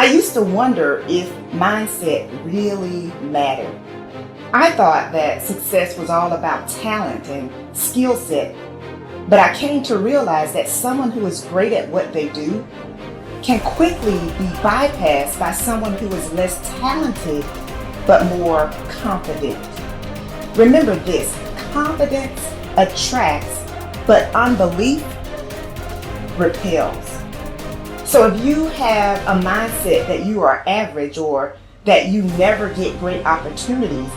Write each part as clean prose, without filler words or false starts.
I used to wonder if mindset really mattered. I thought that success was all about talent and skill set, but I came to realize that someone who is great at what they do can quickly be bypassed by someone who is less talented but more confident. Remember this, confidence attracts, but unbelief repels. So if you have a mindset that you are average or that you never get great opportunities,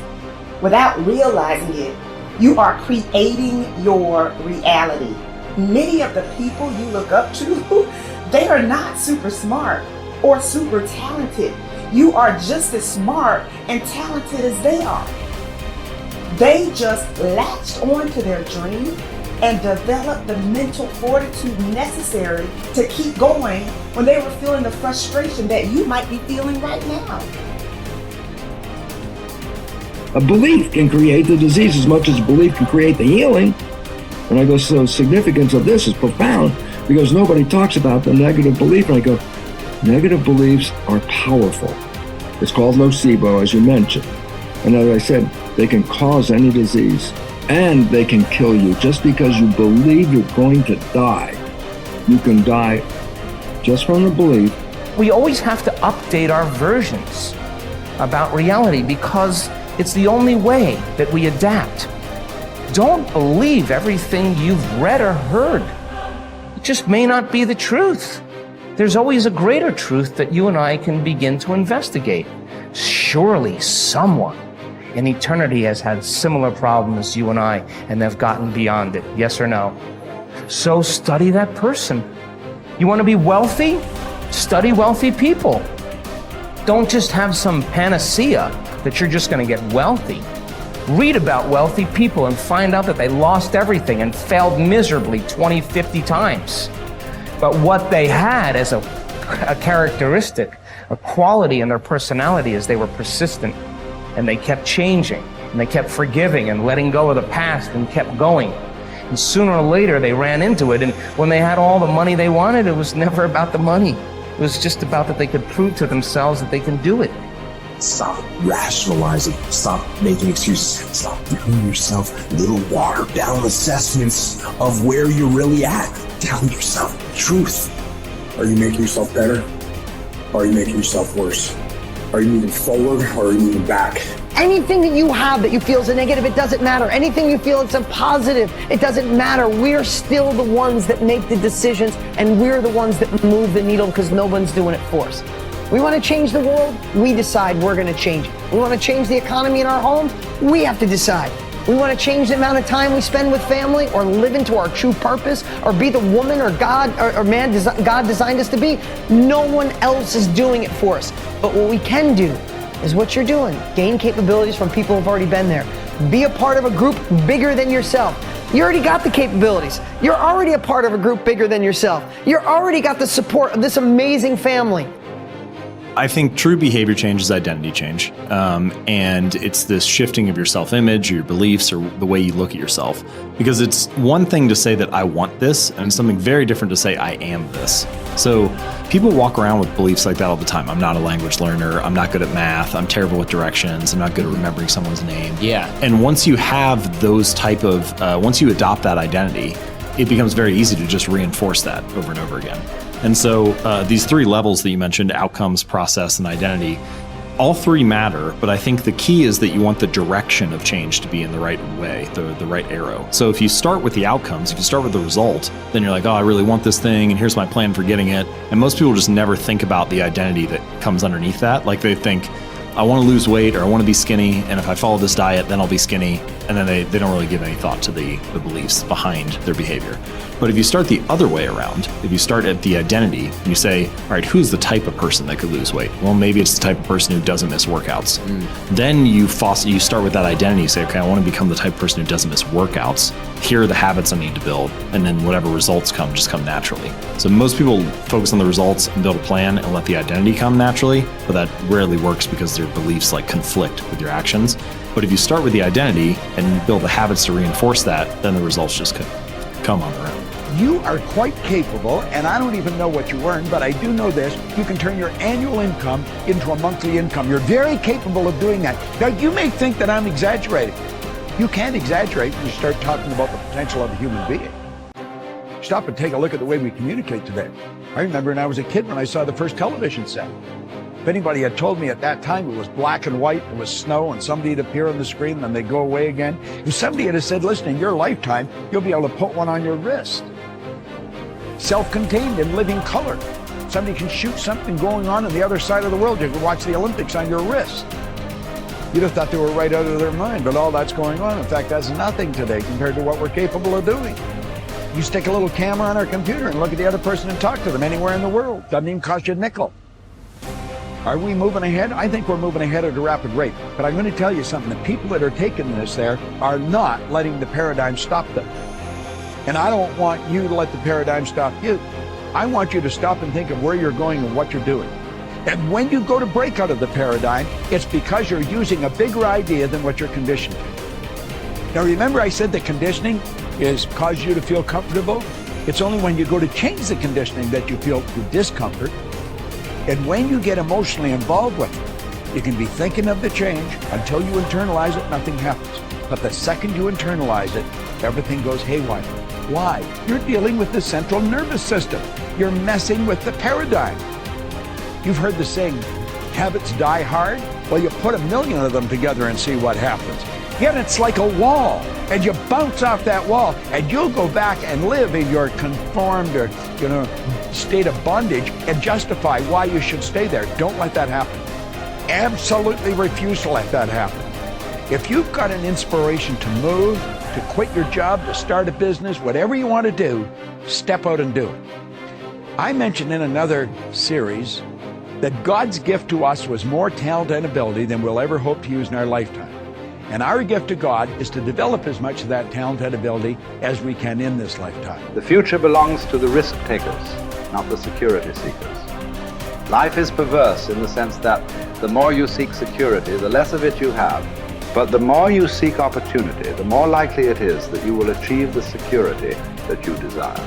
without realizing it, you are creating your reality. Many of the people you look up to, they are not super smart or super talented. You are just as smart and talented as they are. They just latched onto their dream and developed the mental fortitude necessary to keep going when they were feeling the frustration that you might be feeling right now. A belief can create the disease as much as a belief can create the healing. And I go, so the significance of this is profound because nobody talks about the negative belief. And I go, negative beliefs are powerful. It's called nocebo, as you mentioned. And as I said, they can cause any disease and they can kill you. Just because you believe you're going to die, you can die just from the belief. We always have to update our versions about reality because it's the only way that we adapt. Don't believe everything you've read or heard. It just may not be the truth. There's always a greater truth that you and I can begin to investigate. Surely someone in eternity has had similar problems as you and I, and they've gotten beyond it, yes or no? So study that person. You want to be wealthy? Study wealthy people. Don't just have some panacea that you're just going to get wealthy. Read about wealthy people and find out that they lost everything and failed miserably 20, 50 times. But what they had as a characteristic, a quality in their personality is they were persistent and they kept changing and they kept forgiving and letting go of the past and kept going. And sooner or later they ran into it, and when they had all the money they wanted, it was never about the money. It was just about that they could prove to themselves that they can do it. Stop rationalizing. Stop making excuses. Stop giving yourself little watered down assessments of where you're really at. Tell yourself the truth. Are you making yourself better? Or are you making yourself worse? Are you moving forward or are you moving back? Anything that you have that you feel is a negative, it doesn't matter. Anything you feel it's a positive, it doesn't matter. We're still the ones that make the decisions, and we're the ones that move the needle because no one's doing it for us. We want to change the world, we decide we're going to change it. We want to change the economy in our home, we have to decide. We want to change the amount of time we spend with family or live into our true purpose or be the woman or God or man God designed us to be. No one else is doing it for us. But what we can do is what you're doing. Gain capabilities from people who've already been there. Be a part of a group bigger than yourself. You already got the capabilities. You're already a part of a group bigger than yourself. You're already got the support of this amazing family. I think true behavior change is identity change. And it's this shifting of your self-image, or your beliefs, or the way you look at yourself. Because it's one thing to say that I want this, and it's something very different to say I am this. So people walk around with beliefs like that all the time. I'm not a language learner. I'm not good at math. I'm terrible with directions. I'm not good at remembering someone's name. Yeah. And once you have those type of, once you adopt that identity, it becomes very easy to just reinforce that over and over again. And so these three levels that you mentioned, outcomes, process, and identity, all three matter, but I think the key is that you want the direction of change to be in the right way, the right arrow. So if you start with the outcomes, if you start with the result, then you're like, oh, I really want this thing, and here's my plan for getting it. And most people just never think about the identity that comes underneath that. Like they think, I want to lose weight, or I want to be skinny, and if I follow this diet, then I'll be skinny. And then they don't really give any thought to the beliefs behind their behavior. But if you start the other way around, if you start at the identity, and you say, all right, who's the type of person that could lose weight? Well, maybe it's the type of person who doesn't miss workouts. Then you start with that identity. You say, okay, I want to become the type of person who doesn't miss workouts. Here are the habits I need to build. And then whatever results come, just come naturally. So most people focus on the results and build a plan and let the identity come naturally, but that rarely works because their beliefs like conflict with your actions. But if you start with the identity and you build the habits to reinforce that, then the results just come on their own. You are quite capable, and I don't even know what you earn, but I do know this. You can turn your annual income into a monthly income. You're very capable of doing that. Now, you may think that I'm exaggerating. You can't exaggerate when you start talking about the potential of a human being. Stop and take a look at the way we communicate today. I remember when I was a kid when I saw the first television set. If anybody had told me at that time it was black and white, it was snow, and somebody would appear on the screen and then they'd go away again. If somebody had said, listen, in your lifetime, you'll be able to put one on your wrist. Self-contained in living color. Somebody can shoot something going on the other side of the world. You can watch the Olympics on your wrist. You'd have thought they were right out of their mind, but all that's going on. In fact, that's nothing today compared to what we're capable of doing. You stick a little camera on our computer and look at the other person and talk to them anywhere in the world. Doesn't even cost you a nickel. Are we moving ahead? I think we're moving ahead at a rapid rate. But I'm going to tell you something. The people that are taking this there are not letting the paradigm stop them. And I don't want you to let the paradigm stop you. I want you to stop and think of where you're going and what you're doing. And when you go to break out of the paradigm, it's because you're using a bigger idea than what you're conditioned to. Now remember I said that conditioning is cause you to feel comfortable? It's only when you go to change the conditioning that you feel the discomfort. And when you get emotionally involved with it, you can be thinking of the change until you internalize it, nothing happens. But the second you internalize it, everything goes haywire. Why? You're dealing with the central nervous system. You're messing with the paradigm. You've heard the saying, habits die hard? Well, you put 1,000,000 of them together and see what happens. Yet it's like a wall, and you bounce off that wall, and you'll go back and live in your conformed or, state of bondage and justify why you should stay there. Don't let that happen. Absolutely refuse to let that happen. If you've got an inspiration to move, to quit your job, to start a business, whatever you want to do, step out and do it. I mentioned in another series that God's gift to us was more talent and ability than we'll ever hope to use in our lifetime. And our gift to God is to develop as much of that talent and ability as we can in this lifetime. The future belongs to the risk takers, not the security seekers. Life is perverse in the sense that the more you seek security, the less of it you have. But the more you seek opportunity, the more likely it is that you will achieve the security that you desire.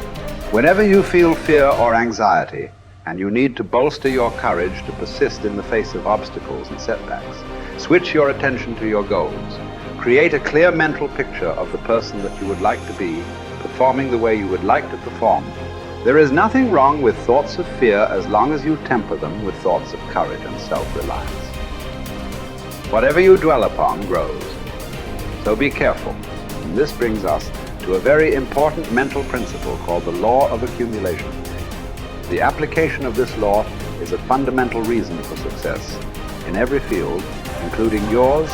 Whenever you feel fear or anxiety, and you need to bolster your courage to persist in the face of obstacles and setbacks, switch your attention to your goals. Create a clear mental picture of the person that you would like to be, performing the way you would like to perform. There is nothing wrong with thoughts of fear as long as you temper them with thoughts of courage and self-reliance. Whatever you dwell upon grows. So be careful. And this brings us to a very important mental principle called the law of accumulation. The application of this law is a fundamental reason for success in every field, including yours.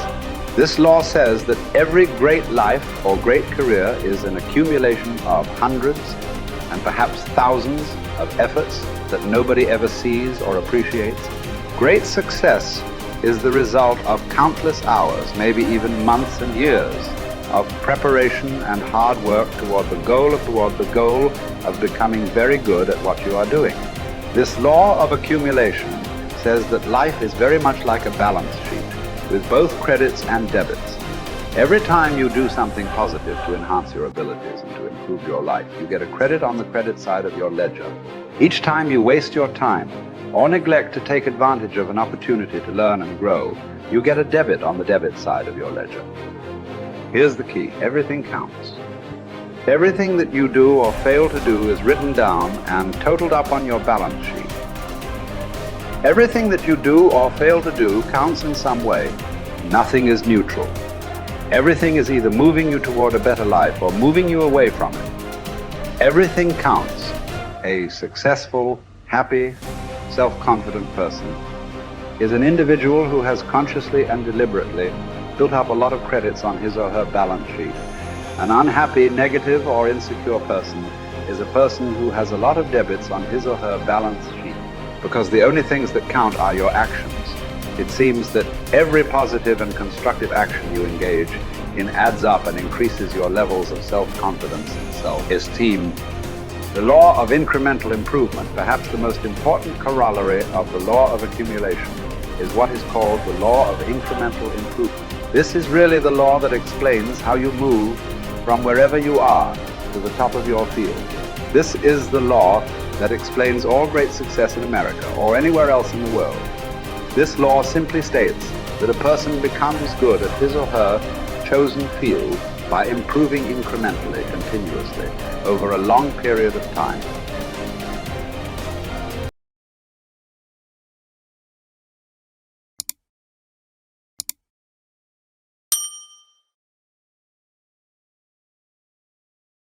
This law says that every great life or great career is an accumulation of hundreds and perhaps thousands of efforts that nobody ever sees or appreciates. Great success is the result of countless hours, maybe even months and years, of preparation and hard work toward the goal of becoming very good at what you are doing. This law of accumulation says that life is very much like a balance sheet with both credits and debits. Every time you do something positive to enhance your abilities and to improve your life, you get a credit on the credit side of your ledger. Each time you waste your time or neglect to take advantage of an opportunity to learn and grow, you get a debit on the debit side of your ledger. Here's the key. Everything counts. Everything that you do or fail to do is written down and totaled up on your balance sheet. Everything that you do or fail to do counts in some way. Nothing is neutral. Everything is either moving you toward a better life or moving you away from it. Everything counts. A successful, happy, self-confident person is an individual who has consciously and deliberately built up a lot of credits on his or her balance sheet. An unhappy, negative, or insecure person is a person who has a lot of debits on his or her balance sheet, because the only things that count are your actions. It seems that every positive and constructive action you engage in adds up and increases your levels of self-confidence and self-esteem. The law of incremental improvement, perhaps the most important corollary of the law of accumulation, is what is called the law of incremental improvement. This is really the law that explains how you move from wherever you are to the top of your field. This is the law that explains all great success in America or anywhere else in the world. This law simply states that a person becomes good at his or her chosen field by improving incrementally, continuously, over a long period of time.